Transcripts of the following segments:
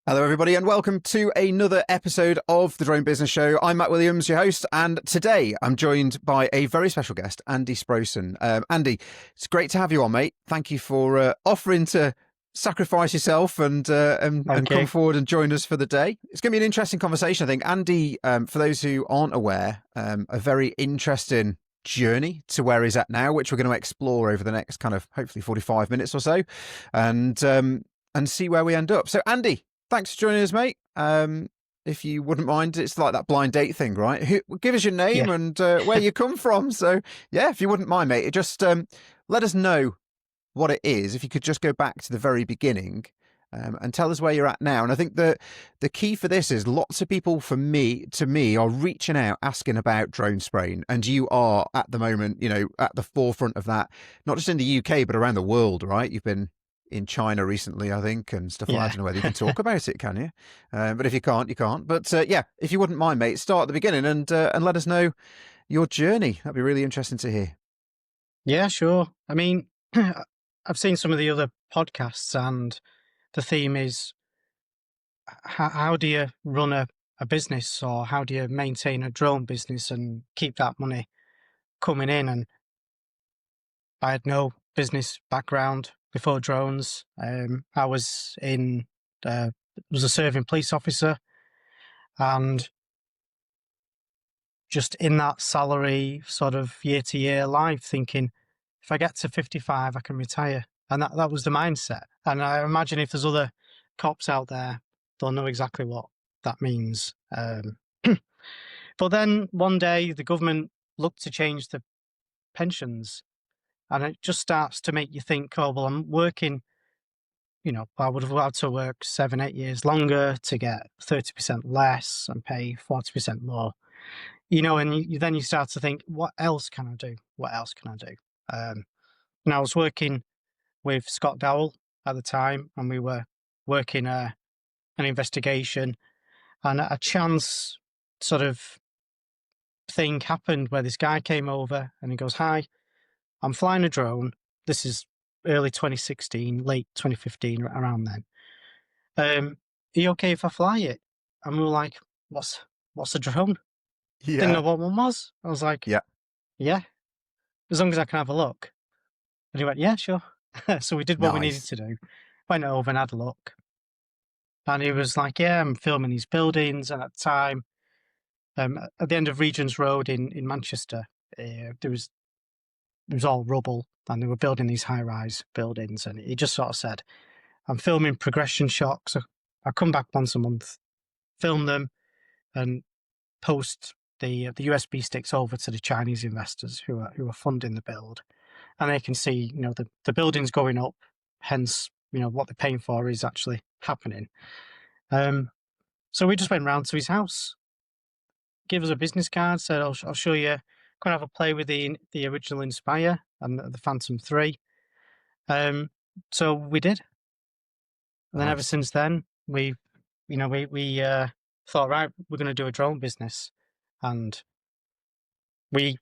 Hello, everybody, and welcome to another episode of the Drone Business Show. I'm Matt Williams, your host, and today I'm joined by a very special guest, Andy Sproson. Andy, it's great to have you on, mate. Thank you for offering to sacrifice yourself and come forward and join us for the day. It's going to be an interesting conversation, I think. Andy, for those who aren't aware, a very interesting journey to where he's at now, which we're going to explore over the next kind of hopefully 45 minutes or so, and see where we end up. So, Andy, thanks for joining us, mate. If you wouldn't mind, it's like that blind date thing, right? Give us your name and where you come from. So, yeah, if you wouldn't mind, mate, just let us know what it is. If you could just go back to the very beginning and tell us where you're at now. And I think that the key for this is lots of people, to me, are reaching out, asking about drone spraying. And you are, at the moment, at the forefront of that, not just in the UK, but around the world, right? You've been in China recently, I think, and stuff like that. I don't know whether you can talk about it, can you? But if you can't, you can't. But if you wouldn't mind, mate, start at the beginning and let us know your journey. That'd be really interesting to hear. Yeah, sure. I mean, I've seen some of the other podcasts, and the theme is how do you run a business, or how do you maintain a drone business and keep that money coming in? And I had no business background before drones. I was a serving police officer, and just in that salary sort of year to year life, thinking if I get to 55, I can retire. And that was the mindset. And I imagine if there's other cops out there, they'll know exactly what that means. But then one day the government looked to change the pensions, and it just starts to make you think, oh, well, I'm working, I would have had to work 7-8 years longer to get 30% less and pay 40% more, and then you start to think, what else can I do? What else can I do? And I was working with Scott Dowell at the time, and we were working an investigation, and a chance sort of thing happened where this guy came over and he goes, "Hi, I'm flying a drone." This is early 2016, late 2015, around then. Are you okay if I fly it? And we were like, what's a drone? Yeah. Didn't know what one was. I was like, yeah, as long as I can have a look. And he went, yeah, sure. So we did what we needed to do. Went over and had a look. And he was like, yeah, I'm filming these buildings. And at the time, at the end of Regent's Road in Manchester, it was all rubble, and they were building these high-rise buildings. And he just sort of said, I'm filming progression shots. So I come back once a month, film them, and post the USB sticks over to the Chinese investors who are funding the build. And they can see, the building's going up, hence, what they're paying for is actually happening. So we just went round to his house, gave us a business card, said, I'll show you, come have a play with the original Inspire and the Phantom 3. So we did. And then ever since then, we thought, right, we're going to do a drone business. And we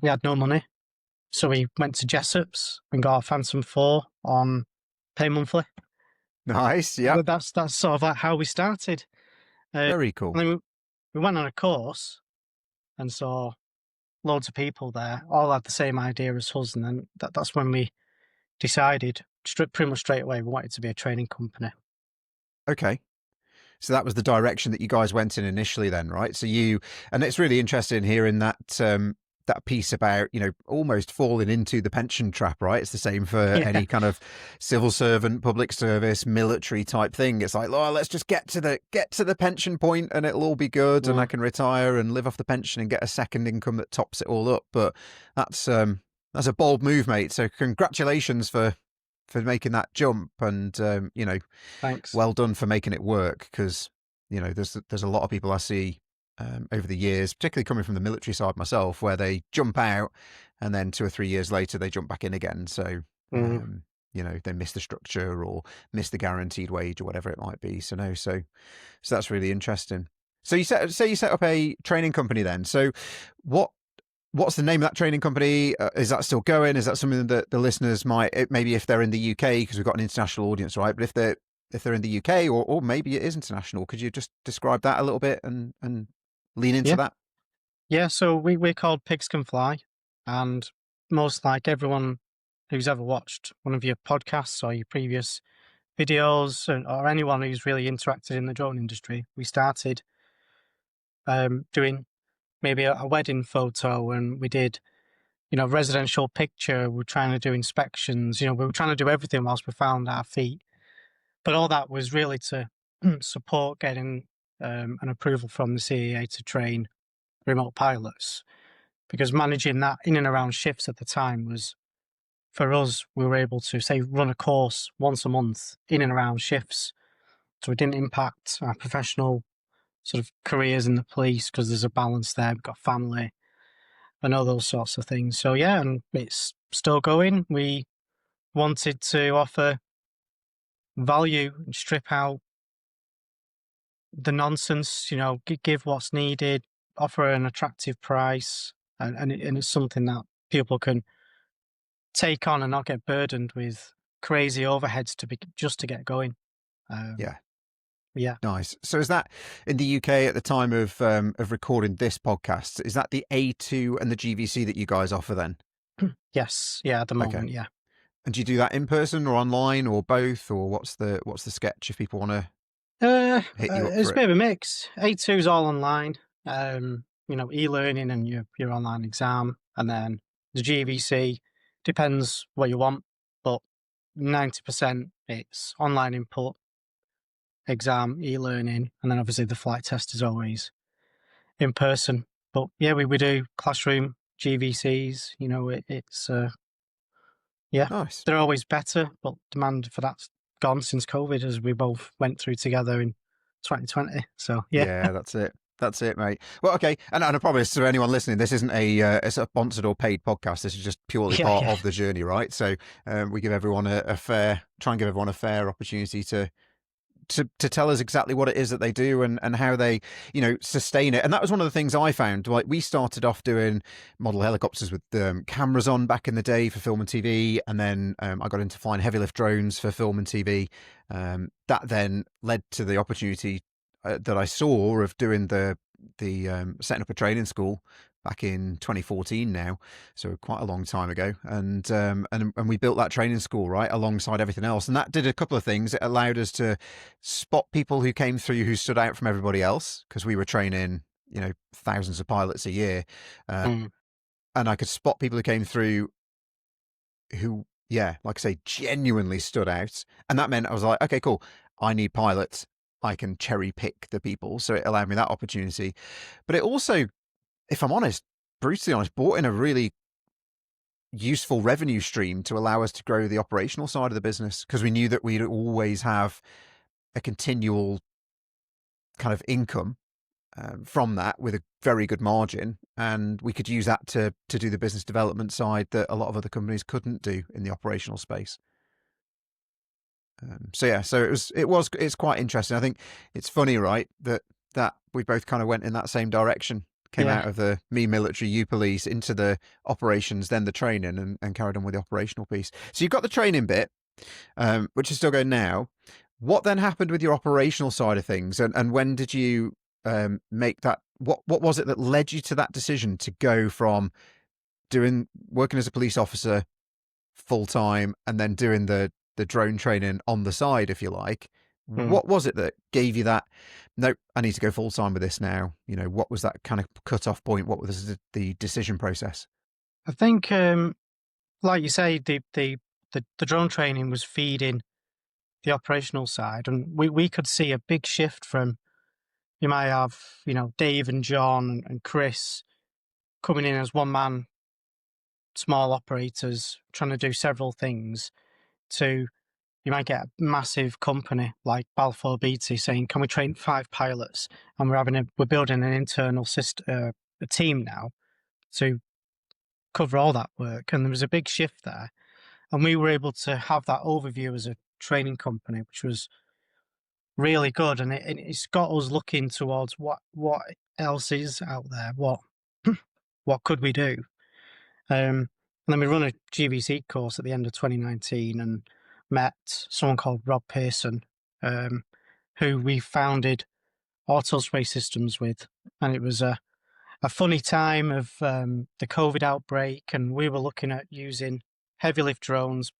had no money. So we went to Jessop's and got a Phantom 4 on pay monthly. Nice, yeah. That's sort of like how we started. Very cool. And then we went on a course and saw loads of people there, all had the same idea as us. And then that's when we decided, pretty much straight away, we wanted to be a training company. Okay. So that was the direction that you guys went in initially then, right? So and it's really interesting hearing that that piece about, almost falling into the pension trap, right? It's the same for any kind of civil servant, public service, military type thing. It's like, oh, let's just get to the pension point and it'll all be good and I can retire and live off the pension and get a second income that tops it all up. But that's a bold move, mate. So congratulations for making that jump, and thanks. Well done for making it work, because there's a lot of people I see over the years, particularly coming from the military side myself, where they jump out and then 2 or 3 years later they jump back in again. So they miss the structure or miss the guaranteed wage or whatever it might be. So that's really interesting. So you set up a training company then. So what's the name of that training company? Is that still going? Is that something that the listeners might, maybe if they're in the UK, because we've got an international audience, right? But if they're if they're in the UK, or maybe it is international. Could you just describe that a little bit and lean into Yeah. that? Yeah, so we're called Pigs Can Fly, and most like everyone who's ever watched one of your podcasts or your previous videos, or anyone who's really interacted in the drone industry, we started doing maybe a wedding photo, and we did, residential picture. We're trying to do inspections. We were trying to do everything whilst we found our feet. But all that was really to support getting an approval from the CAA to train remote pilots, because managing that in and around shifts at the time was, for us, we were able to, say, run a course once a month in and around shifts. So it didn't impact our professional sort of careers in the police, because there's a balance there. We've got family and all those sorts of things. So yeah, and it's still going. We wanted to offer value and strip out the nonsense, give what's needed, offer an attractive price, and it's something that people can take on and not get burdened with crazy overheads just to get going. Yeah. Yeah. Nice. So is that in the UK at the time of recording this podcast? Is that the A2 and the GVC that you guys offer then? Yes. Yeah. At the Okay. moment. Yeah. And do you do that in person or online or both, or what's the sketch if people want to hit you up It's for a it? bit of a mix. A2 is all online. E-learning and your online exam, and then the GVC depends what you want, but 90% it's online input, exam, e-learning, and then obviously the flight test is always in person. But yeah, we do classroom GVCs. It's yeah, Nice. they're always better, but demand for that's gone since COVID, as we both went through together in 2020. So yeah, Yeah, that's it. That's it, mate. Well, okay, and I promise to anyone listening, this isn't a sponsored or paid podcast. This is just purely yeah, part yeah, of the journey, right? So we give everyone try and give everyone a fair opportunity to tell us exactly what it is that they do and how they, sustain it. And that was one of the things I found. Like, we started off doing model helicopters with cameras on back in the day for film and TV. And then I got into flying heavy lift drones for film and TV. That then led to the opportunity that I saw of doing the setting up a training school back in 2014 now, so quite a long time ago, and we built that training school right alongside everything else, and that did a couple of things. It allowed us to spot people who came through who stood out from everybody else, because we were training thousands of pilots a year, mm, and I could spot people who came through who, yeah, like I say, genuinely stood out, and that meant I was like, okay, cool, I need pilots. I can cherry pick the people, so it allowed me that opportunity. But it also, if I'm honest, brutally honest, brought in a really useful revenue stream to allow us to grow the operational side of the business, because we knew that we'd always have a continual kind of income from that with a very good margin, and we could use that to do the business development side that a lot of other companies couldn't do in the operational space. So yeah, so it's quite interesting. I think it's funny, right, that we both kind of went in that same direction, came yeah. out of the me military, you police, into the operations, then the training, and carried on with the operational piece. So you've got the training bit, which is still going now. What then happened with your operational side of things, and when did you make that? What was it that led you to that decision to go from working as a police officer full time and then doing the drone training on the side, if you like? Mm. What was it that gave you that? Nope, I need to go full time with this now. What was that kind of cut off point? What was the decision process? I think, like you say, the drone training was feeding the operational side, and we could see a big shift from, you might have, Dave and John and Chris coming in as one man, small operators trying to do several things, to you might get a massive company like Balfour Beatty saying, "Can we train 5 pilots?" And we're building an internal system, a team now to cover all that work. And there was a big shift there, and we were able to have that overview as a training company, which was really good. And it's got us looking towards what else is out there, what could we do. And then we run a GVC course at the end of 2019 and met someone called Rob Pearson, who we founded AutoSpray Systems with, and it was a funny time of the COVID outbreak, and we were looking at using heavy lift drones.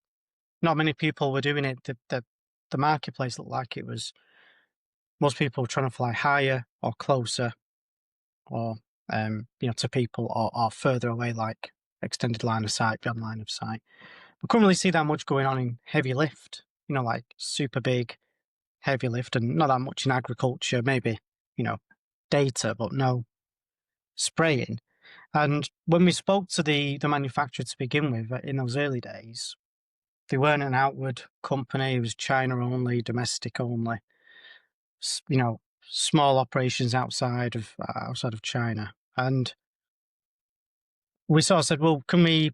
Not many people were doing it. The marketplace looked like it was most people were trying to fly higher or closer, or to people, or further away, like extended line of sight, beyond line of sight. We couldn't really see that much going on in heavy lift, like super big heavy lift, and not that much in agriculture, maybe, data, but no spraying. And when we spoke to the manufacturer to begin with in those early days, they weren't an outward company. It was China only, domestic only, small operations outside of China. And we sort of said, well, can we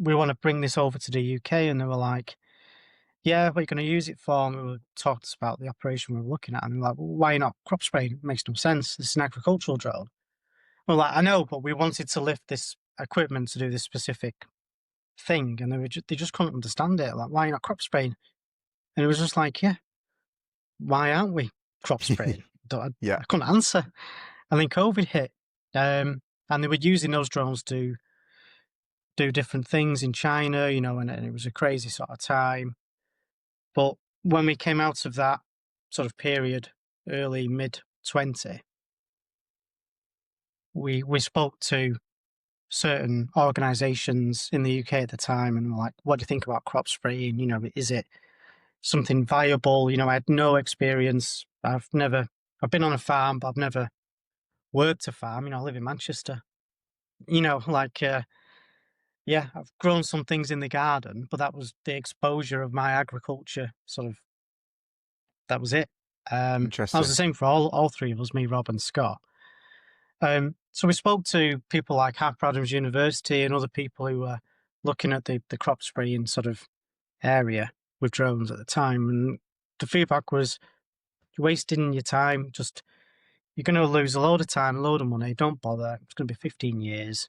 we want to bring this over to the UK? And they were like, yeah, what are you going to use it for? And we talked about the operation we were looking at, and they were like, well, why not crop spray? It makes no sense. This is an agricultural drone. We're like, I know, but we wanted to lift this equipment to do this specific thing, and they just couldn't understand it. Like, why not crop spraying? And it was just like, yeah, why aren't we crop spraying? I couldn't answer. And then COVID hit, and they were using those drones to do different things in China, and it was a crazy sort of time. But when we came out of that sort of period, early, mid-20, we spoke to certain organisations in the UK at the time, and were like, what do you think about crop spraying? Is it something viable? I had no experience. I've been on a farm, but I've never worked a farm. I live in Manchester. I've grown some things in the garden, but that was the exposure of my agriculture, that was it. Interesting. That was the same for all three of us, me, Rob and Scott. So we spoke to people like Harper Adams University and other people who were looking at the crop spraying sort of area with drones at the time. And the feedback was, you're wasting your time. You're going to lose a load of time, a load of money. Don't bother. It's going to be 15 years.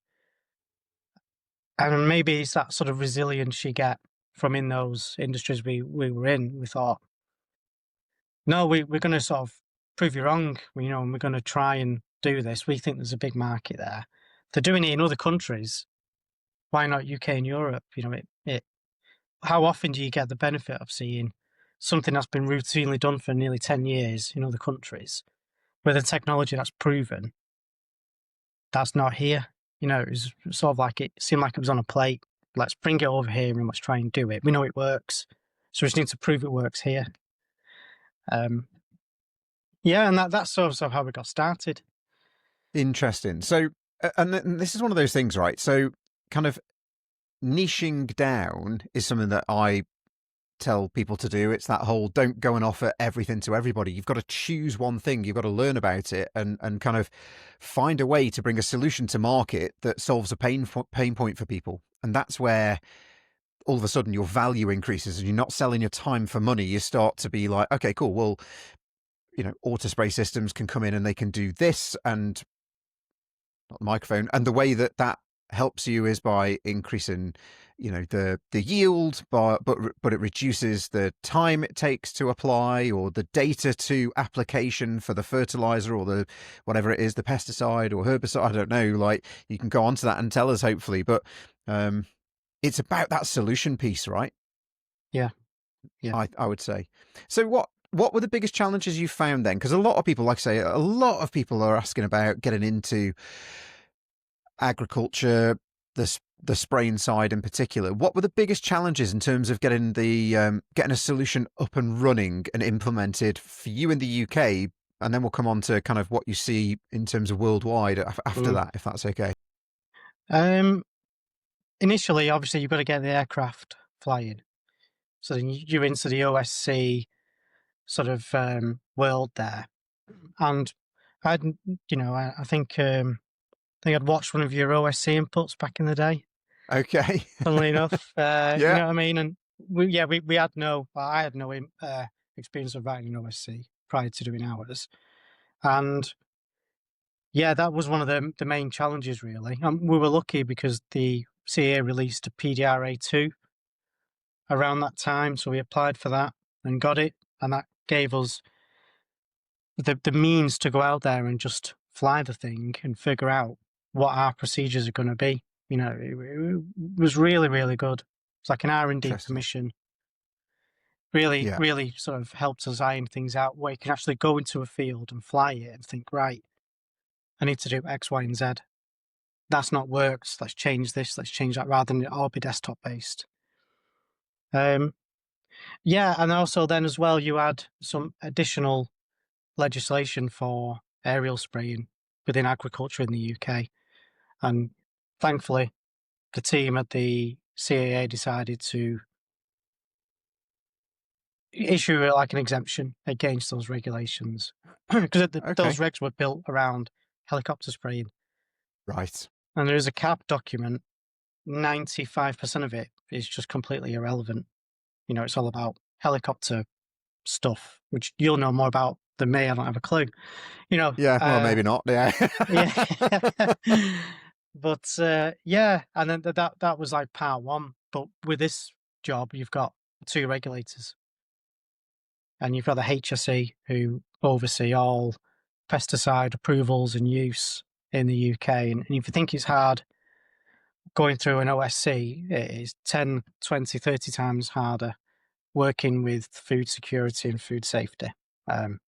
And maybe it's that sort of resilience you get from in those industries we were in. We thought, no, we're going to sort of prove you wrong, and we're going to try and do this. We think there's a big market there. They're doing it in other countries. Why not UK and Europe? How often do you get the benefit of seeing something that's been routinely done for nearly 10 years in other countries with a technology that's proven that's not here? It was sort of like it seemed like it was on a plate. Let's bring it over here and let's try and do it. We know it works, so we just need to prove it works here. And that's sort of how we got started. Interesting. So, and this is one of those things, right? So, kind of niching down is something that I tell people to do. It's that whole don't go and offer everything to everybody. You've got to choose one thing. You've got to learn about it and kind of find a way to bring a solution to market that solves a pain point for people. And that's where all of a sudden your value increases and you're not selling your time for money. You start to be like, okay, cool. Well, AutoSpray Systems can come in and they can do this, and not the microphone. And the way that helps you is by increasing, the yield, but it reduces the time it takes to apply, or the data to application for the fertilizer or the whatever it is, the pesticide or herbicide. I don't know. Like, you can go on to that and tell us, hopefully. But it's about that solution piece, right? Yeah. I would say. So what were the biggest challenges you found then? Because a lot of people, like I say, a lot of people are asking about getting into agriculture, the spraying side in particular. What were the biggest challenges in terms of getting getting a solution up and running and implemented for you in the UK? And then we'll come on to kind of what you see in terms of worldwide after that, if that's okay. Initially, obviously, you've got to get the aircraft flying. So then you're into the OSC sort of world there. And I think I'd watched one of your OSC inputs back in the day. Okay. Funnily enough, Yeah. You know what I mean? And I had no experience of writing an OSC prior to doing ours. And yeah, that was one of the main challenges, really. We were lucky because the CA released a PDRA2 around that time, so we applied for that and got it. and that gave us the means to go out there and just fly the thing and figure out what our procedures are going to be. It was really, really good. It's like an R&D Interesting. permission. Really, Yeah. really sort of helps us iron things out where you can actually go into a field and fly it and think, right, I need to do X, Y, and Z. That's not worked. Let's change this. Let's change that rather than it all be desktop based. Yeah, and also then as well, you add some additional legislation for aerial spraying within agriculture in the UK. And thankfully, the team at the CAA decided to issue like an exemption against those regulations because Okay. those regs were built around helicopter spraying. Right. And there is a CAB document, 95% of it is just completely irrelevant. It's all about helicopter stuff, which you'll know more about than me. I don't have a clue. Yeah. Well, maybe not. Yeah. Yeah. But yeah, and then that was like part one. But with this job, you've got two regulators, and you've got the HSE who oversee all pesticide approvals and use in the UK. And if you think it's hard going through an OSC, it is 10, 20, 30 times harder working with food security and food safety. It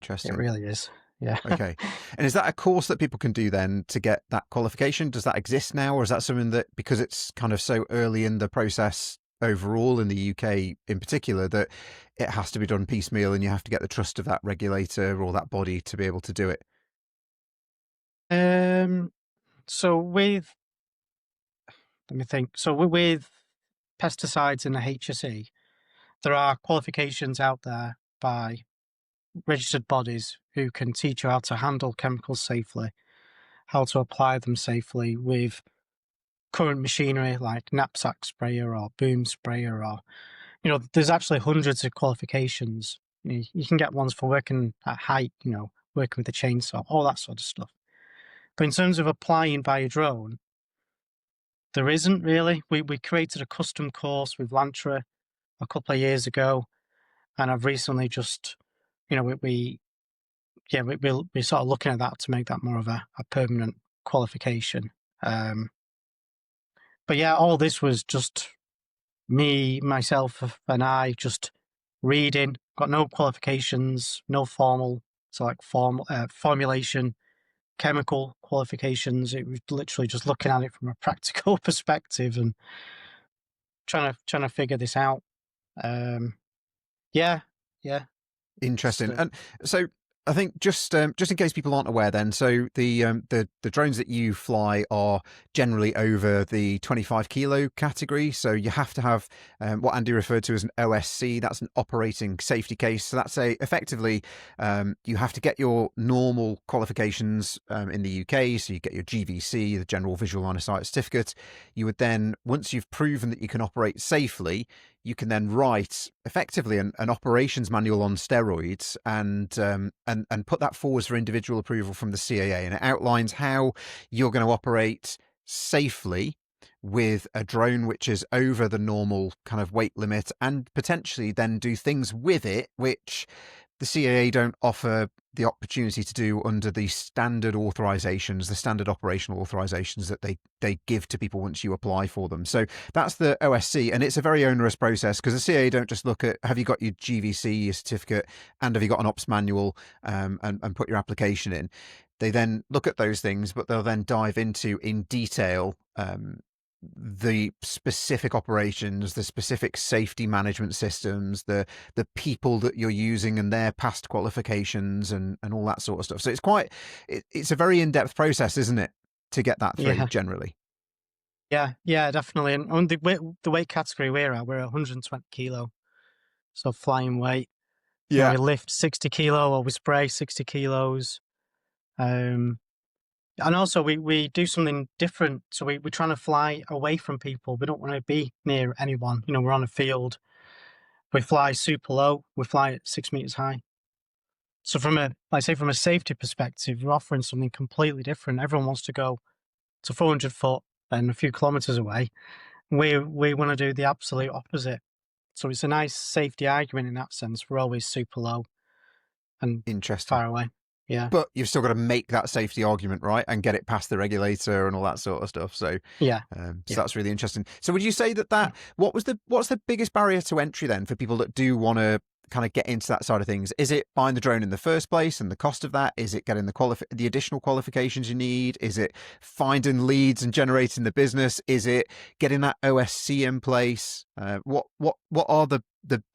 Interesting. really is. Yeah. Okay. And is that a course that people can do then to get that qualification? Does that exist now? Or is that something that, because it's kind of so early in the process overall in the UK in particular, that it has to be done piecemeal and you have to get the trust of that regulator or that body to be able to do it? So with, let me think. So with pesticides in the HSE, there are qualifications out there by registered bodies who can teach you how to handle chemicals safely, how to apply them safely with current machinery like knapsack sprayer or boom sprayer, or there's actually hundreds of qualifications. You can get ones for working at height, working with a chainsaw, all that sort of stuff. But in terms of applying by a drone, there isn't really. We created a custom course with Lantra a couple of years ago, and I've recently just, we're sort of looking at that to make that more of a permanent qualification. But yeah, all this was just me, myself, and I just reading. Got no qualifications, no formal, so like formulation, chemical qualifications. It was literally just looking at it from a practical perspective and trying to figure this out. Yeah, yeah. Interesting. And so I think just in case people aren't aware, then, so the drones that you fly are generally over the 25 kilo category. So you have to have what Andy referred to as an OSC. That's an operating safety case. So that's effectively you have to get your normal qualifications in the UK. So you get your GVC, the General Visual Line of Sight Certificate. You would then, once you've proven that you can operate safely, you can then write effectively an operations manual on steroids and put that forward for individual approval from the CAA. And it outlines how you're going to operate safely with a drone which is over the normal kind of weight limit, and potentially then do things with it which the CAA don't offer the opportunity to do under the standard authorizations, the standard operational authorizations that they give to people once you apply for them. So that's the OSC, and it's a very onerous process because the CAA don't just look at, have you got your GVC, your certificate, and have you got an ops manual, and put your application in. They then look at those things, but they'll then dive into in detail the specific operations, the specific safety management systems, the people that you're using and their past qualifications and all that sort of stuff. So it's a very in-depth process, isn't it, to get that through generally? Yeah, definitely. And on the weight category we're 120 kilo, so flying weight. Yeah. We lift 60 kilo or we spray 60 kilos. And also we do something different. So we're trying to fly away from people. We don't want to be near anyone. We're on a field. We fly super low. We fly at 6 meters high. So from a safety perspective, we're offering something completely different. Everyone wants to go to 400 foot and a few kilometers away. We want to do the absolute opposite. So it's a nice safety argument in that sense. We're always super low and Interesting. far away. Yeah. But you've still got to make that safety argument, right, and get it past the regulator and all that sort of stuff. So, Yeah. so that's really interesting. So, would you say that what's the biggest barrier to entry then for people that do want to kind of get into that side of things? Is it buying the drone in the first place and the cost of that? Is it getting the additional qualifications you need? Is it finding leads and generating the business? Is it getting that OSC in place? What are the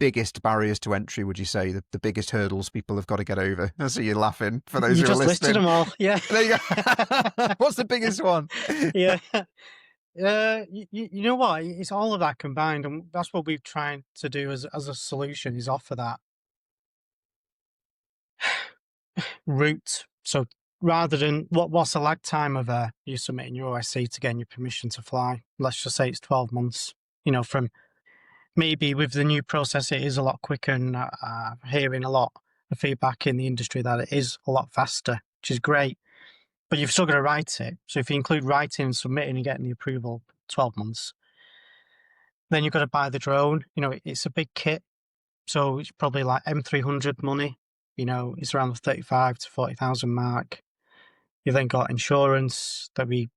biggest barriers to entry, would you say, the biggest hurdles people have got to get over? I see you laughing for those You who are just listening. listed them all. Yeah. There you go. What's the biggest one? Yeah. You know what? It's all of that combined, and that's what we're trying to do as a solution, is offer that route. So rather than what's the lag time of you submitting your OSC to getting your permission to fly? Let's just say it's 12 months. From maybe with the new process, it is a lot quicker, and hearing a lot of feedback in the industry that it is a lot faster, which is great. But you've still got to write it. So if you include writing and submitting and getting the approval, 12 months. Then you've got to buy the drone. It's a big kit. So it's probably like M300 money. It's around the 35 to 40,000 mark. You've then got insurance that we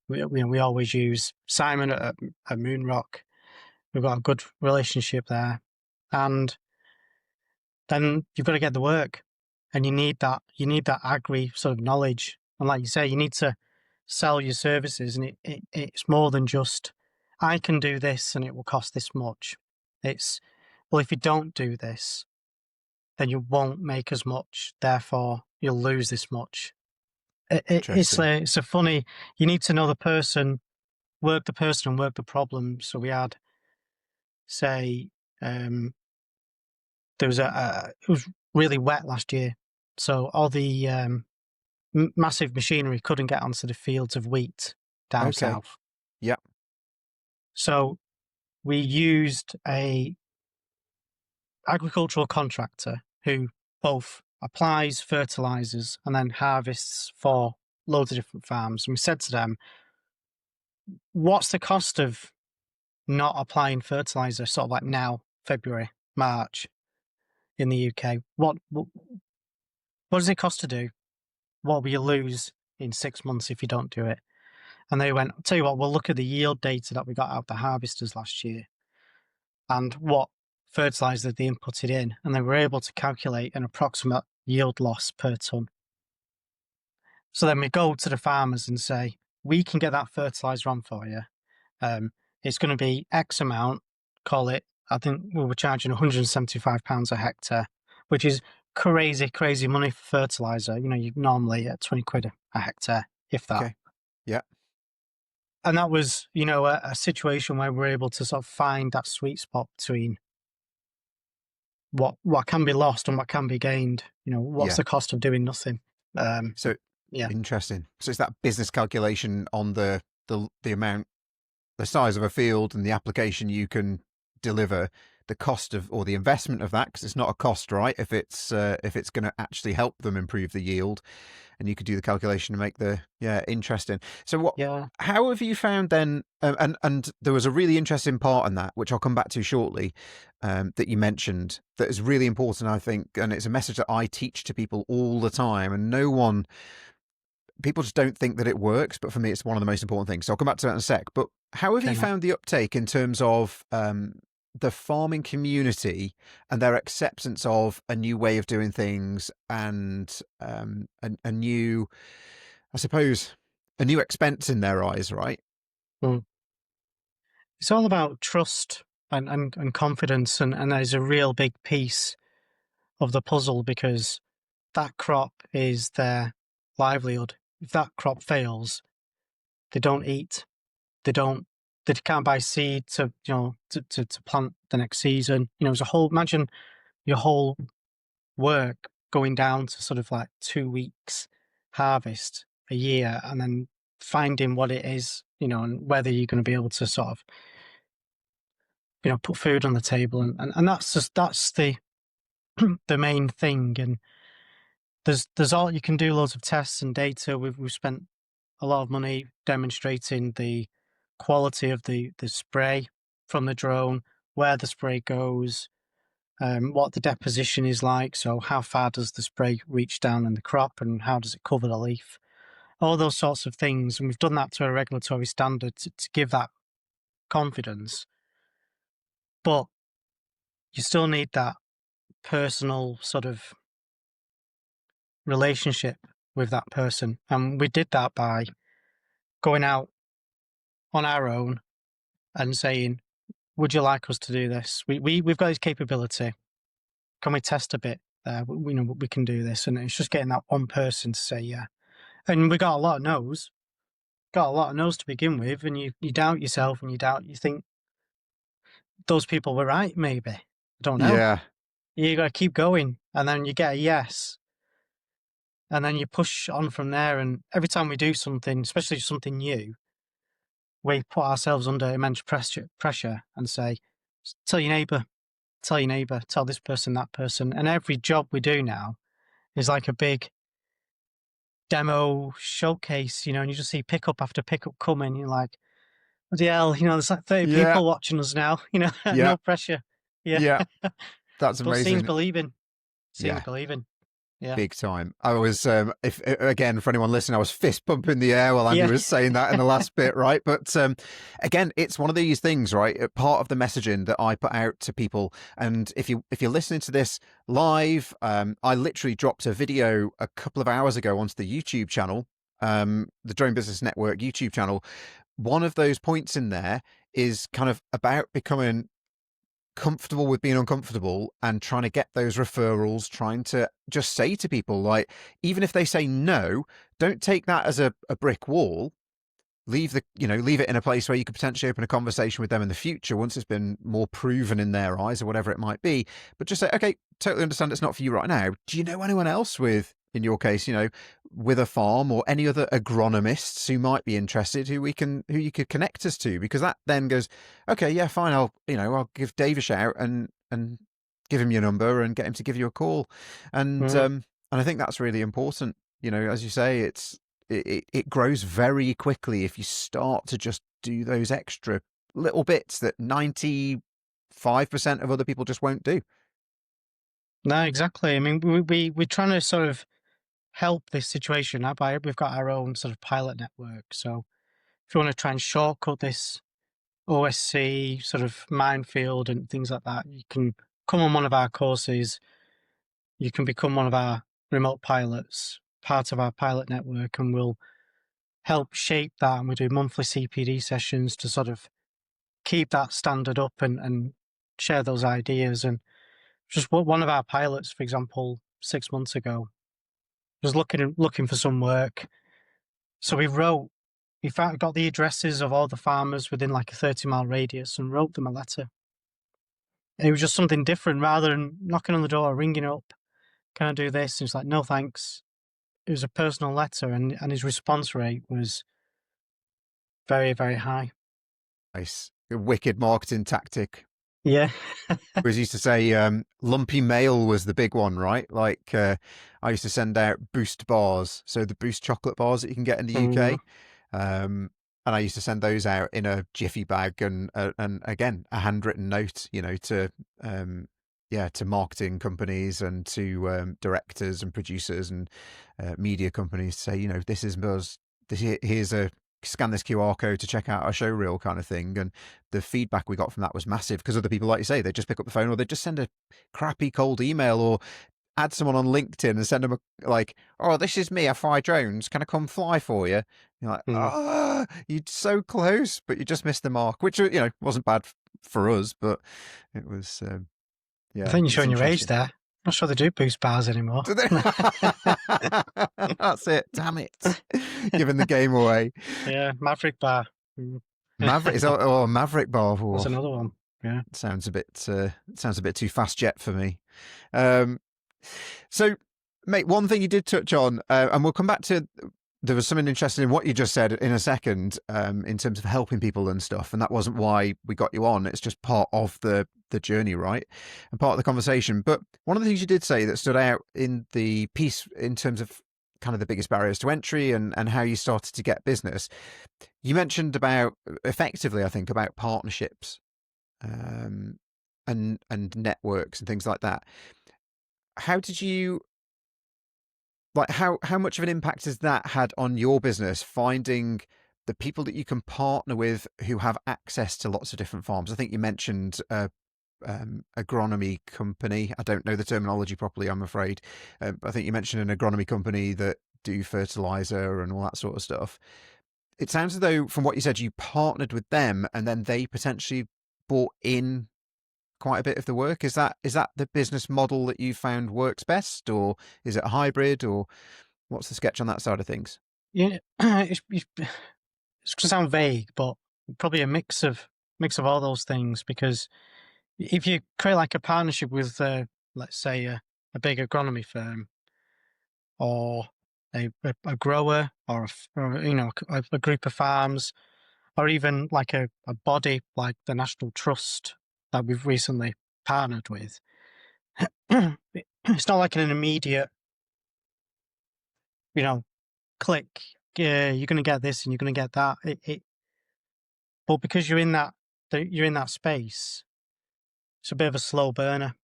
always use. Simon at Moonrock, we've got a good relationship there. And then you've got to get the work. And you need that Agri sort of knowledge. And like you say, you need to sell your services. And it's more than just, I can do this and it will cost this much. It's, well, if you don't do this, then you won't make as much. Therefore, you'll lose this much. It's a funny, you need to know the person, work the person and work the problem. So we had, say, there was it was really wet last year. So all the massive machinery couldn't get onto the fields of wheat down south. Yeah. So we used a agricultural contractor who both applies fertilizers and then harvests for loads of different farms. And we said to them, what's the cost of not applying fertilizer sort of like now, February, March in the UK? What does it cost to do? What will you lose in 6 months if you don't do it? And they went, I'll tell you what, we'll look at the yield data that we got out of the harvesters last year and what fertilizer they inputted in. And they were able to calculate an approximate yield loss per ton. So then we go to the farmers and say, we can get that fertilizer on for you. It's going to be X amount, call it, I think we were charging £175 a hectare, which is crazy, crazy money for fertilizer. You normally at 20 quid a hectare, if that. Okay. Yeah. And that was, a situation where we're able to sort of find that sweet spot between what can be lost and what can be gained. What's the cost of doing nothing? So yeah, interesting. So it's that business calculation on the amount, the size of a field and the application you can deliver, the cost of, or the investment of that, because it's not a cost, right? If it's going to actually help them improve the yield, and you could do the calculation to make interesting. So how have you found then, and there was a really interesting part in that, which I'll come back to shortly, that you mentioned that is really important, I think, and it's a message that I teach to people all the time, and people just don't think that it works, but for me, it's one of the most important things. So I'll come back to that in a sec. But how have you found the uptake in terms of the farming community and their acceptance of a new way of doing things and a new, I suppose, a new expense in their eyes, right? It's all about trust and confidence, and there's a real big piece of the puzzle because that crop is their livelihood. If that crop fails, they don't eat. They can't buy seed to plant the next season. It's imagine your whole work going down to sort of like 2 weeks harvest a year, and then finding what it is, and whether you're going to be able to sort of, put food on the table, and that's the the main thing. And there's all, you can do loads of tests and data. We've spent a lot of money demonstrating the quality of the spray from the drone, where the spray goes, what the deposition is like. So how far does the spray reach down in the crop, and how does it cover the leaf? All those sorts of things. And we've done that to a regulatory standard to give that confidence. But you still need that personal sort of relationship with that person. And we did that by going out on our own and saying, would you like us to do this? We've got this capability. Can we test a bit there? We can do this. And it's just getting that one person to say, yeah. And we got a lot of no's. Got a lot of no's to begin with. And you doubt yourself, and you think those people were right, maybe. I don't know. Yeah. You got to keep going. And then you get a yes. And then you push on from there. And every time we do something, especially something new, we put ourselves under immense pressure and say, tell your neighbour, tell this person, that person. And every job we do now is like a big demo showcase, and you just see pickup after pickup coming. You're like, bloody hell, there's like 30 Yeah. people watching us now, Yeah. no pressure. Yeah. Yeah. That's But amazing. seeing is believing. Seeing Yeah. is believing. Yeah. Big time. I was, if again, for anyone listening, I was fist pumping the air while Andy Yeah. was saying that in the last bit, right? But again, it's one of these things, right? Part of the messaging that I put out to people. And if you're listening to this live, I literally dropped a video a couple of hours ago onto the YouTube channel, the Drone Business Network YouTube channel. One of those points in there is kind of about becoming comfortable with being uncomfortable and trying to get those referrals, trying to just say to people, like, even if they say no, don't take that as a brick wall. Leave it in a place where you could potentially open a conversation with them in the future once it's been more proven in their eyes or whatever it might be. But just say, okay, totally understand it's not for you right now. Do you know anyone else with, in your case, with a farm or any other agronomists who might be interested, who you could connect us to? Because that then goes, okay, yeah, fine. I'll give Dave a shout and give him your number and get him to give you a call. And I think that's really important. As you say, it grows very quickly if you start to just do those extra little bits that 95% of other people just won't do. No, exactly. I mean, we're trying to sort of help this situation. We've got our own sort of pilot network. So if you want to try and shortcut this OSC sort of minefield and things like that, you can come on one of our courses. You can become one of our remote pilots, part of our pilot network, and we'll help shape that. And we do monthly CPD sessions to sort of keep that standard up and share those ideas. And just one of our pilots, for example, 6 months ago, was looking for some work. So we got the addresses of all the farmers within like a 30-mile radius and wrote them a letter. It was just something different rather than knocking on the door, ringing up, can I do this? And it's like, no, thanks. It was a personal letter, and his response rate was very, very high. Nice. A wicked marketing tactic. Yeah. Whereas used to say lumpy mail was the big one, right? Like I used to send out Boost bars, so the Boost chocolate bars that you can get in the UK. And I used to send those out in a jiffy bag and again, a handwritten note, to marketing companies and to directors and producers and media companies to say, this is us. Here's a scan this QR code to check out our show reel kind of thing. And the feedback we got from that was massive because other people, like you say, they just pick up the phone or they just send a crappy cold email or add someone on LinkedIn and send them oh, this is me, I fly drones. Can I come fly for you? You're like, you're so close, but you just missed the mark, which, wasn't bad for us, but it was, yeah. I think you're showing your age there. I'm not sure they do Boost bars anymore. That's it. Damn it. Giving the game away. Yeah, Maverick bar. Maverick Maverick bar. That's another one. Yeah. Sounds a bit too fast jet for me. So, mate, one thing you did touch on, and we'll come back to. There was something interesting in what you just said in a second, in terms of helping people and stuff, and that wasn't why we got you on. It's just part of the journey, right, and part of the conversation. But one of the things you did say that stood out in the piece, in terms of kind of the biggest barriers to entry and how you started to get business, you mentioned about effectively, I think, about partnerships. and networks and things like that. How did you like how much of an impact has that had on your business, finding the people that you can partner with who have access to lots of different farms? I think you mentioned agronomy company. I don't know the terminology properly, I'm afraid. I think you mentioned an agronomy company that do fertilizer and all that sort of stuff. It sounds as though, from what you said, you partnered with them and then they potentially bought in quite a bit of the work. Is that the business model that you found works best, or is it a hybrid, or what's the sketch on that side of things? Yeah, it's going to sound vague, but probably a mix of all those things. Because if you create like a partnership with, let's say, a big agronomy firm, or a grower, or a group of farms, or even like a body like the National Trust that we've recently partnered with, it's not like an immediate, you know, click. Yeah, you're going to get this and you're going to get that. But because you're in that space, it's a bit of a slow burner,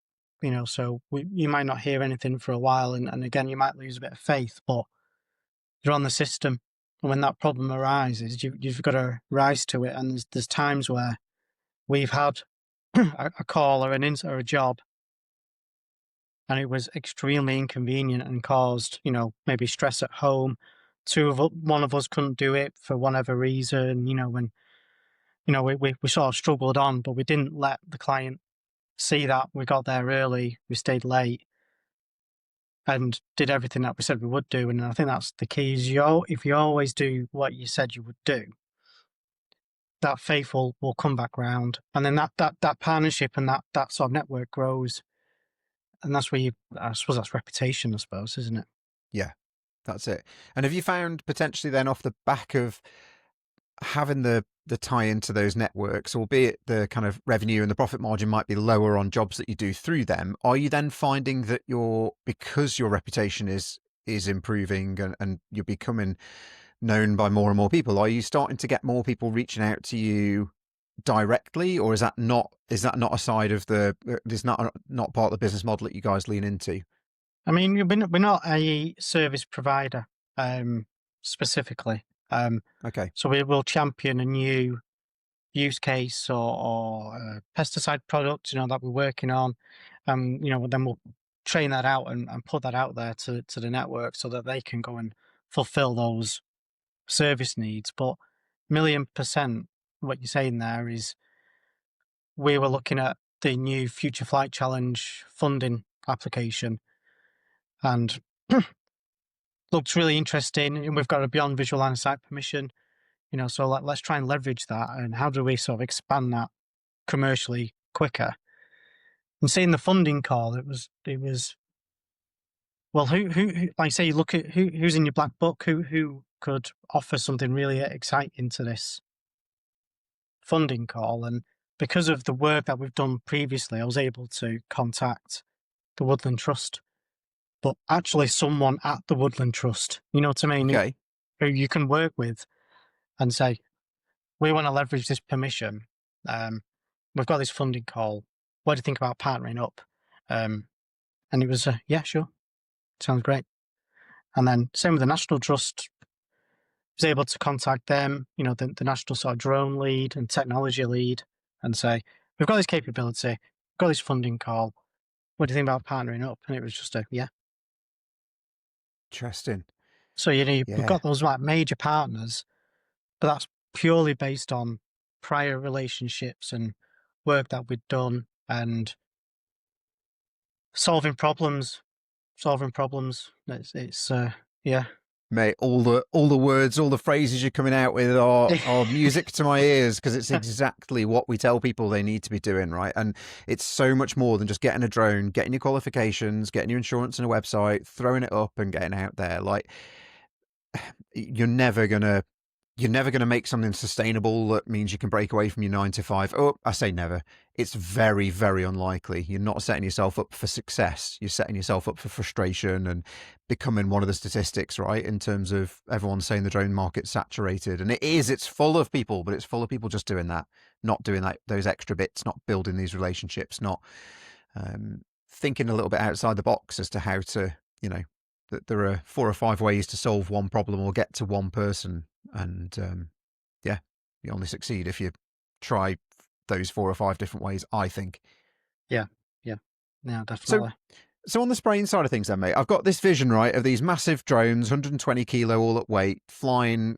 So you might not hear anything for a while, and again, you might lose a bit of faith, but you're on the system. And when that problem arises, you've got to rise to it. And there's times where we've had a call or or a job, and it was extremely inconvenient and caused, maybe stress at home. One of us couldn't do it for whatever reason, when we sort of struggled on, but we didn't let the client see that. We got there early, we stayed late, and did everything that we said we would do. And I think that's the key: is if you always do what you said you would do, that faith will come back round, and then that partnership and that sort of network grows, and that's where I suppose that's reputation, I suppose, isn't it? Yeah, that's it. And have you found potentially then, off the back of having the tie into those networks, albeit the kind of revenue and the profit margin might be lower on jobs that you do through them, are you then finding that because your reputation is improving and you're becoming known by more and more people, are you starting to get more people reaching out to you directly, or is that not a side of is not part of the business model that you guys lean into? I mean, we're not a service provider, specifically. Okay. So we will champion a new use case or pesticide product, that we're working on. Then we'll train that out and put that out there to the network so that they can go and fulfill those service needs. But 1,000,000% what you're saying there is, we were looking at the new Future Flight Challenge funding application, and looked really interesting. And we've got a beyond visual line of sight permission, so let's try and leverage that. And how do we sort of expand that commercially quicker? And seeing the funding call, it was well, who like I say, you look at who's in your black book, who could offer something really exciting to this funding call. And because of the work that we've done previously, I was able to contact the Woodland Trust, but actually someone at the Woodland Trust, you know what I mean, Okay. who you can work with and say, we want to leverage this permission. We've got this funding call. What do you think about partnering up? And it was, yeah, sure. Sounds great. And then same with the National Trust, was able to contact them, the national sort of drone lead and technology lead, and say, we've got this capability, we've got this funding call. What do you think about partnering up? And it was just yeah. Interesting. So, we've Yeah. got those like major partners, but that's purely based on prior relationships and work that we'd done and solving problems. It's yeah. Mate, all the words, all the phrases you're coming out with are music to my ears, because it's exactly what we tell people they need to be doing, right? And it's so much more than just getting a drone, getting your qualifications, getting your insurance and a website, throwing it up and getting out there. Like, you're never gonna you're never going to make something sustainable that means you can break away from your 9 to 5. Oh, I say never. It's very, very unlikely. You're not setting yourself up for success. You're setting yourself up for frustration and becoming one of the statistics, right? In terms of everyone saying the drone market's saturated. And it is, it's full of people, but it's full of people just doing that, not doing that, those extra bits, not building these relationships, not thinking a little bit outside the box as to how to, that there are 4 or 5 ways to solve one problem or get to one person. And you only succeed if you try those 4 or 5 different ways, I think. Yeah, definitely. So on the spraying side of things then, mate, I've got this vision, right, of these massive drones, 120 kilo all at weight, flying,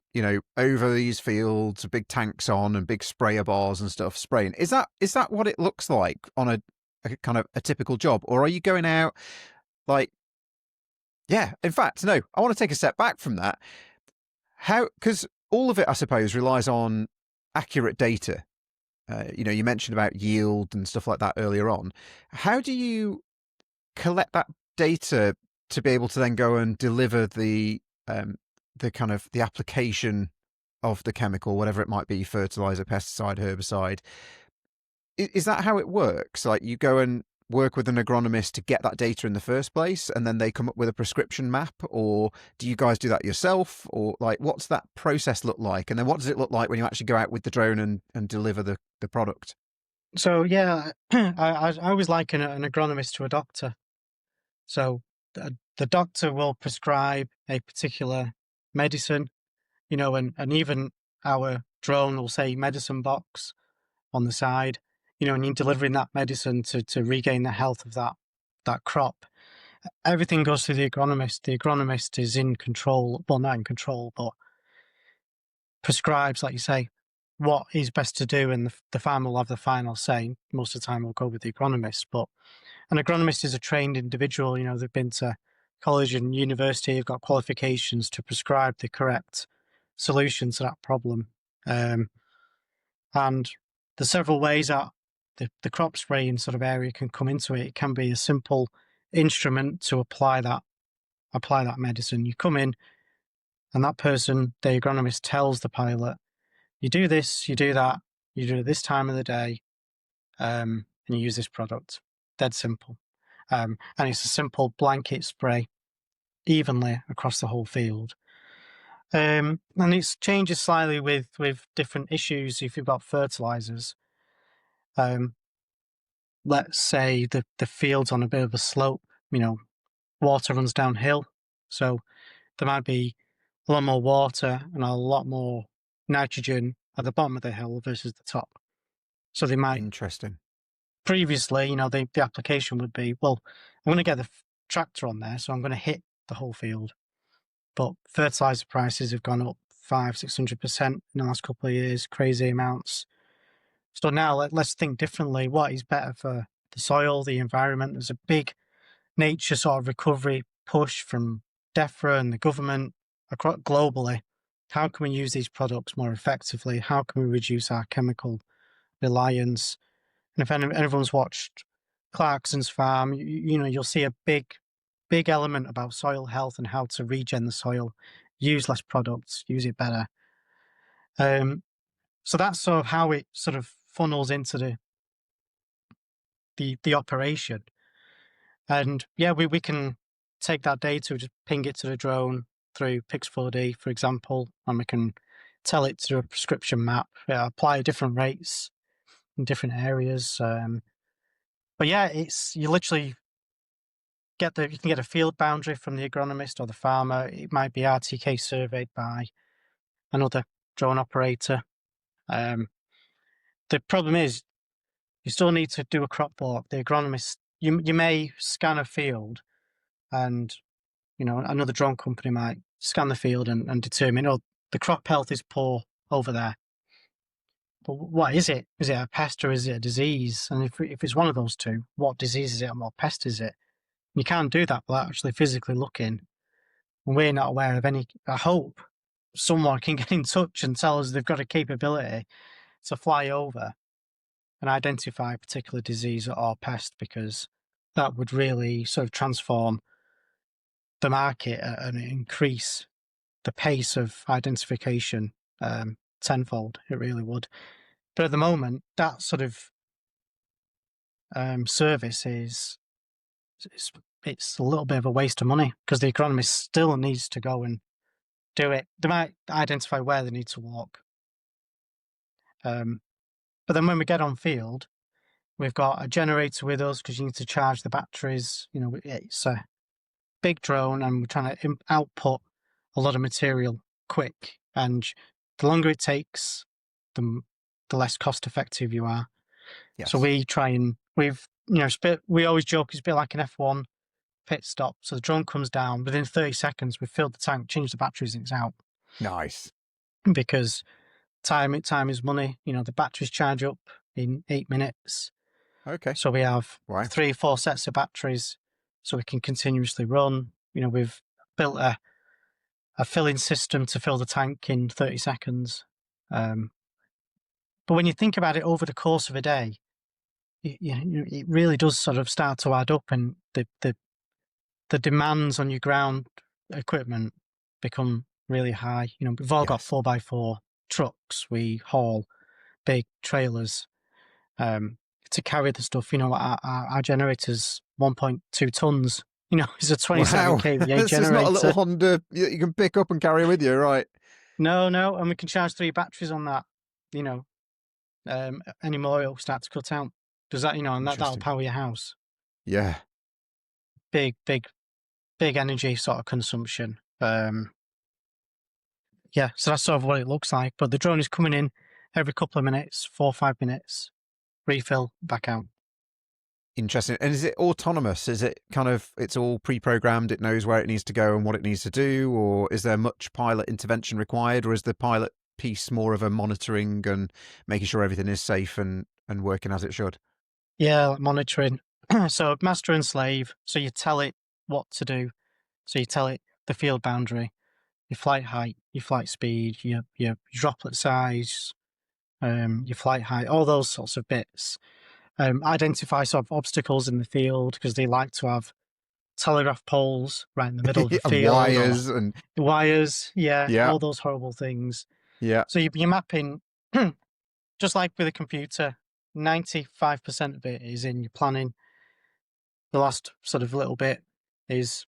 over these fields, big tanks on and big sprayer bars and stuff, spraying. Is that what it looks like on a kind of a typical job? Or are you going out in fact, no, I want to take a step back from that. Because all of it, I suppose, relies on accurate data. You mentioned about yield and stuff like that earlier on. How do you collect that data to be able to then go and deliver the kind of the application of the chemical, whatever it might be, fertilizer, pesticide, herbicide? Is that how it works? Like you go and work with an agronomist to get that data in the first place, and then they come up with a prescription map, or do you guys do that yourself, or what's that process look like? And then what does it look like when you actually go out with the drone and deliver the product? So yeah, I always liken an agronomist to a doctor. So the doctor will prescribe a particular medicine, and even our drone will say medicine box on the side, and you're delivering that medicine to regain the health of that crop. Everything goes through the agronomist. The agronomist is in control, well, not in control, but prescribes, like you say, what is best to do, and the farmer will have the final say. Most of the time we'll go with the agronomist, but an agronomist is a trained individual. They've been to college and university, have got qualifications to prescribe the correct solution to that problem. And there's several ways that the crop spraying sort of area can come into it. It can be a simple instrument to apply that medicine. You come in, and that person, the agronomist, tells the pilot, you do this, you do that, you do it this time of the day, and you use this product. Dead simple. And it's a simple blanket spray evenly across the whole field. And it changes slightly with different issues. If you've got fertilizers, let's say the field's on a bit of a slope, water runs downhill. So there might be a lot more water and a lot more nitrogen at the bottom of the hill versus the top. So they might... Interesting. Previously, the application would be, well, I'm going to get the tractor on there, so I'm going to hit the whole field. But fertilizer prices have gone up 500-600% in the last couple of years, crazy amounts. So now let's think differently. What is better for the soil, the environment? There's a big nature sort of recovery push from DEFRA and the government globally. How can we use these products more effectively? How can we reduce our chemical reliance? And if everyone's watched Clarkson's Farm, you'll see a big element about soil health and how to regen the soil, use less products, use it better. So that's sort of how it sort of funnels into the operation. And yeah, we can take that data, just ping it to the drone through Pix4D, for example, and we can tell it to do a prescription map, apply different rates in different areas. But yeah, you literally you can get a field boundary from the agronomist or the farmer. It might be RTK surveyed by another drone operator. The problem is you still need to do a crop walk. The agronomist, you may scan a field, and another drone company might scan the field and determine, the crop health is poor over there. But what is it? Is it a pest or is it a disease? And if it's one of those two, what disease is it and what pest is it? You can't do that without actually physically looking. And we're not aware of any. I hope someone can get in touch and tell us they've got a capability to fly over and identify a particular disease or pest, because that would really sort of transform the market and increase the pace of identification tenfold. It really would. But at the moment, that sort of service it's a little bit of a waste of money because the agronomist still needs to go and do it. They might identify where they need to walk. But then when we get on field, we've got a generator with us because you need to charge the batteries. It's a big drone and we're trying to output a lot of material quick. And the longer it takes, the less cost effective you are. Yes. So we try and we always joke it's a bit like an F1 pit stop. So the drone comes down within 30 seconds. We've filled the tank, changed the batteries, and it's out. Nice. Because time is money. The batteries charge up in 8 minutes. Okay. So we have Wow. 3-4 sets of batteries, so we can continuously run. We've built a filling system to fill the tank in 30 seconds. But when you think about it over the course of a day, it really does sort of start to add up, and the demands on your ground equipment become really high. We've all got 4x4 trucks. We haul big trailers to carry the stuff. Our generator's 1.2 tons. It's a 27 kVA this generator. Is not a little Honda you can pick up and carry with you, right? No, and we can charge 3 batteries on that. Any more it'll start to cut out. Does that, and that'll power your house. Yeah. Big energy sort of consumption. Yeah, so that's sort of what it looks like. But the drone is coming in every couple of minutes, 4 or 5 minutes, refill, back out. Interesting. And is it autonomous? Is it kind of, it's all pre-programmed, it knows where it needs to go and what it needs to do? Or is there much pilot intervention required? Or is the pilot piece more of a monitoring and making sure everything is safe and working as it should? Yeah, like monitoring. So master and slave. So you tell it what to do. So you tell it the field boundary, your flight height, your flight speed, your droplet size, your flight height, all those sorts of bits. Identify sort of obstacles in the field because they like to have telegraph poles right in the middle of the and field. Wires and wires, yeah, all those horrible things. Yeah. So you're mapping, just like with a computer, 95% of it is in your planning. The last sort of little bit is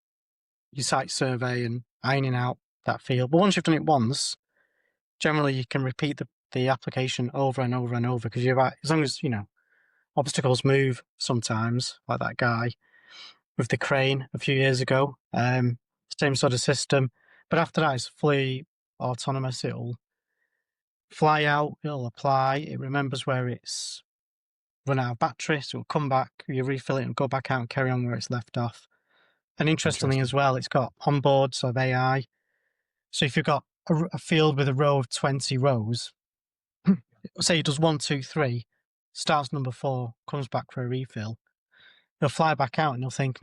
your site survey and ironing out that field. But once you've done it once, generally you can repeat the application over and over and over because you're right. As long as, obstacles move sometimes, like that guy with the crane a few years ago. Same sort of system. But after that, it's fully autonomous. It'll fly out, it'll apply, it remembers where it's run out of battery, so it'll come back, you refill it and go back out and carry on where it's left off. And interestingly as well, it's got onboard sort of AI. So if you've got a field with a row of 20 rows, say it does 1, 2, 3, starts number 4, comes back for a refill, you'll fly back out and you'll think,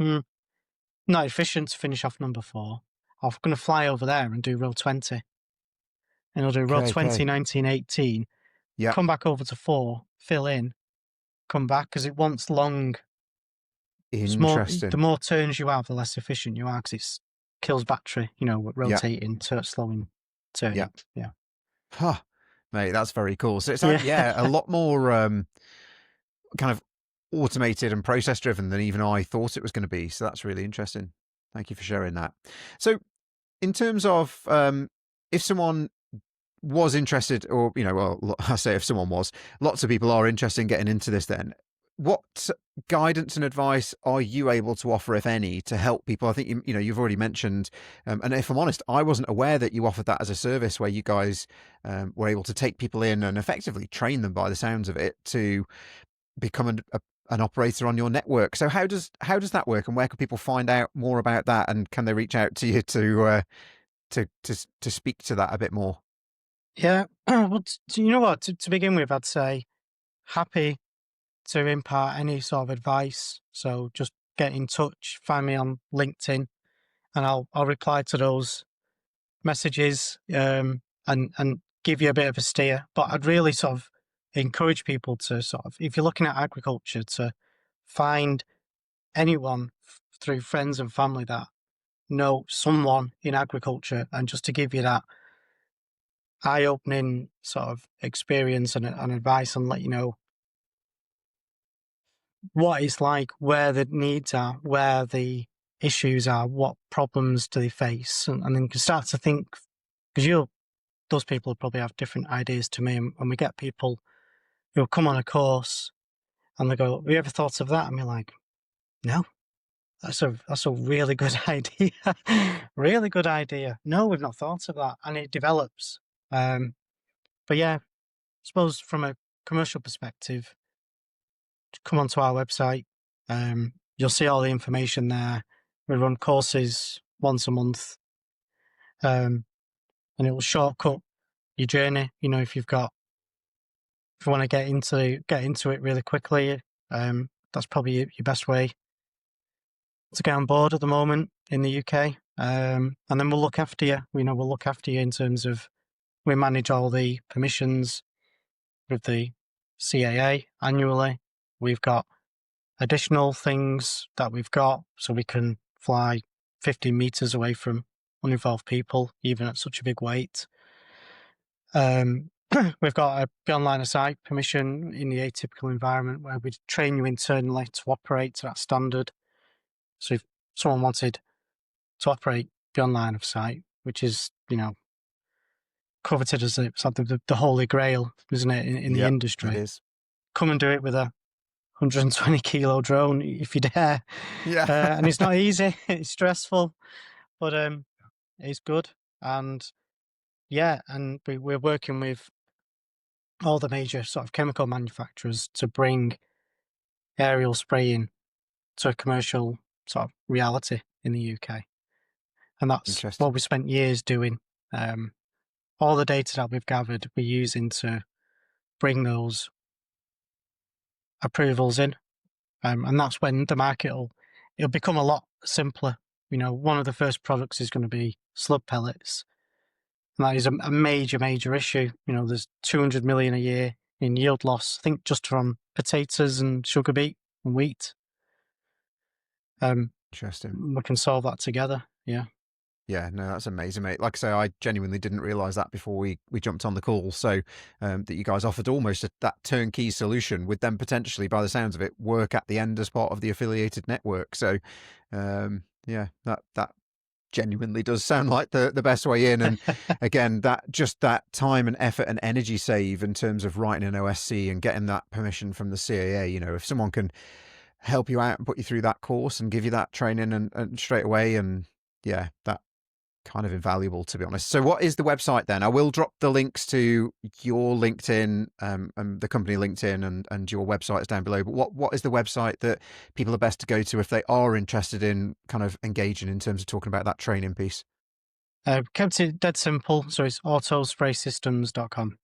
not efficient to finish off number 4. I'm going to fly over there and do row 20. And I'll do row 20, 19, 18, come back over to 4, fill in, come back, because it wants long. Interesting. The more turns you have, the less efficient you are, because it kills battery, rotating, slowing, turning. Yeah. Huh. Mate, that's very cool. So it's a lot more kind of automated and process driven than even I thought it was going to be. So that's really interesting. Thank you for sharing that. So in terms of if someone was interested, or, I say if someone was, lots of people are interested in getting into this then, what guidance and advice are you able to offer, if any, to help people? I think, you've already mentioned, and if I'm honest, I wasn't aware that you offered that as a service where you guys were able to take people in and effectively train them, by the sounds of it, to become an operator on your network. So how does that work, and where can people find out more about that, and can they reach out to you to speak to that a bit more? Yeah, well, you know what? To begin with, I'd say happy to impart any sort of advice. So just get in touch, find me on LinkedIn, and I'll reply to those messages and give you a bit of a steer. But I'd really sort of encourage people to sort of, if you're looking at agriculture, to find anyone through friends and family that know someone in agriculture, and just to give you that eye-opening sort of experience and advice, and let you know what it's like, where the needs are, where the issues are, what problems do they face, and then you can start to think, because those people probably have different ideas to me, and we get people who'll come on a course and they go, "Have you ever thought of that?" And we're like, "No, that's a really good idea, really good idea. No, we've not thought of that," and it develops. But yeah, I suppose from a commercial perspective, come onto our website. You'll see all the information there. We run courses once a month, and it will shortcut your journey. You know, if you want to get into it really quickly, that's probably your best way to get on board at the moment in the UK. And then we'll look after you. We'll look after you in terms of, we manage all the permissions with the CAA annually. We've got additional things that we've got, so we can fly 50 meters away from uninvolved people, even at such a big weight. We've got a beyond line of sight permission in the atypical environment, where we train you internally to operate to that standard. So if someone wanted to operate beyond line of sight, which is, coveted as the holy grail, isn't it, in the industry? It is. Come and do it with a 120 kilo drone if you dare. Yeah. And it's not easy, it's stressful, but it's good. And yeah, and we're working with all the major sort of chemical manufacturers to bring aerial spraying to a commercial sort of reality in the UK. And that's what we spent years doing. All the data that we've gathered, we're using to bring those approvals in. And that's when the market it'll become a lot simpler. One of the first products is going to be slug pellets. And that is a major, major issue. There's 200 million a year in yield loss, I think, just from potatoes and sugar beet and wheat. Interesting. We can solve that together. Yeah. Yeah, no, that's amazing, mate. Like I say, I genuinely didn't realise that before we jumped on the call. So that you guys offered almost that turnkey solution, with them potentially, by the sounds of it, work at the end as part of the affiliated network. So yeah, that genuinely does sound like the best way in. And again, that time and effort and energy save in terms of writing an OSC and getting that permission from the CAA. If someone can help you out and put you through that course and give you that training and straight away, and yeah, that kind of invaluable, to be honest. So what is the website then? I will drop the links to your LinkedIn and the company LinkedIn and your websites down below. But what is the website that people are best to go to if they are interested in kind of engaging in terms of talking about that training piece? Kept it dead simple. So it's AutoSpraySystems.com.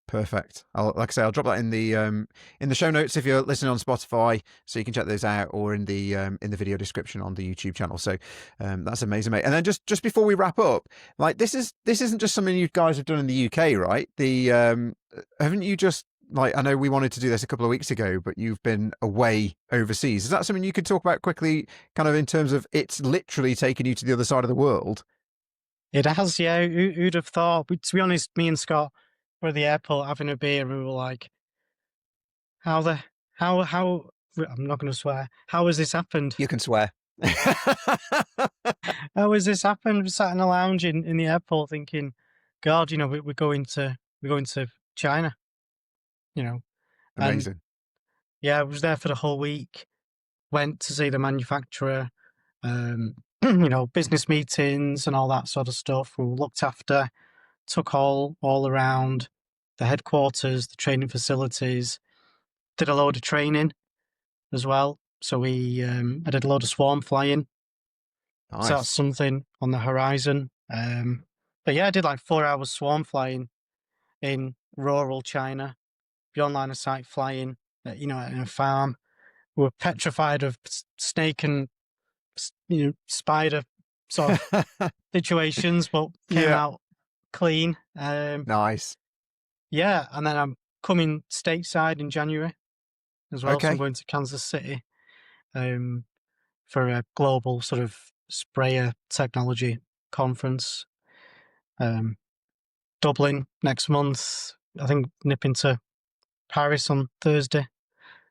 Perfect. Like I say, I'll drop that in the show notes if you're listening on Spotify, so you can check those out, or in the video description on the YouTube channel. So that's amazing, mate. And then just before we wrap up, like this isn't just something you guys have done in the UK, right? Haven't you just, like, I know we wanted to do this a couple of weeks ago, but you've been away overseas. Is that something you could talk about quickly, kind of in terms of it's literally taken you to the other side of the world? It has, yeah. Who'd have thought? But to be honest, me and Scott were at the airport having a beer, and we were like, how I'm not going to swear. How has this happened? You can swear. How has this happened? We sat in a lounge in the airport thinking, God, we're going to China, Amazing. And yeah, I was there for the whole week. Went to see the manufacturer, business meetings and all that sort of stuff. We were looked after, took all around the headquarters, the training facilities, did a load of training as well. So I did a load of swarm flying. Nice. So that's something on the horizon. But yeah, I did like 4 hours swarm flying in rural China, beyond line of sight flying, in a farm. We were petrified of snake and spider sort of situations, but came out clean. Nice. Yeah, and then I'm coming stateside in January as well. Okay. So I'm going to Kansas City for a global sort of sprayer technology conference. Dublin next month. I think nipping to Paris on Thursday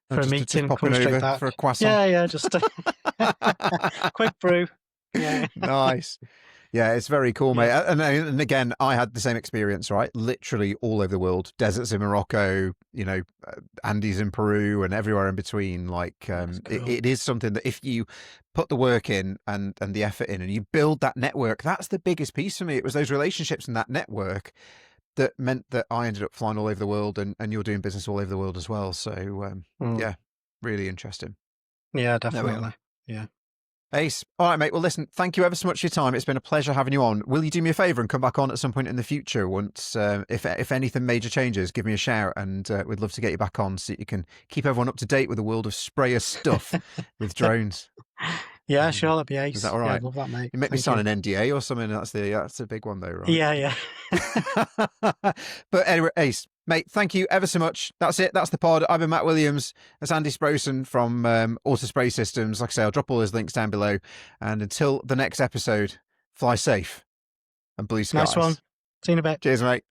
for a meeting. Just Come popping straight over back. for a croissant. Yeah, just a quick brew. Yeah. Nice. Yeah, it's very cool, mate. Yeah. And again, I had the same experience, right? Literally all over the world. Deserts in Morocco, Andes in Peru, and everywhere in between. Like, That's cool. it is something that if you put the work in and the effort in, and you build that network, that's the biggest piece for me. It was those relationships and that network that meant that I ended up flying all over the world, and you're doing business all over the world as well. So, yeah, really interesting. Yeah, There we are. definitely. Yeah. Ace. All right, mate. Well, listen, thank you ever so much for your time. It's been a pleasure having you on. Will you do me a favour and come back on at some point in the future once, if anything major changes, give me a shout, and we'd love to get you back on so you can keep everyone up to date with the world of sprayer stuff with drones. Yeah, sure, that'd be ace. Is that all right? Yeah, I'd love that, mate. You make me sign an NDA or something. That's a big one, though, right? Yeah. But anyway, Ace, mate, thank you ever so much. That's it. That's the pod. I've been Matt Williams. That's Andy Sproson from AutoSpray Systems. Like I say, I'll drop all those links down below. And until the next episode, fly safe and blue skies. Nice one. See you in a bit. Cheers, mate.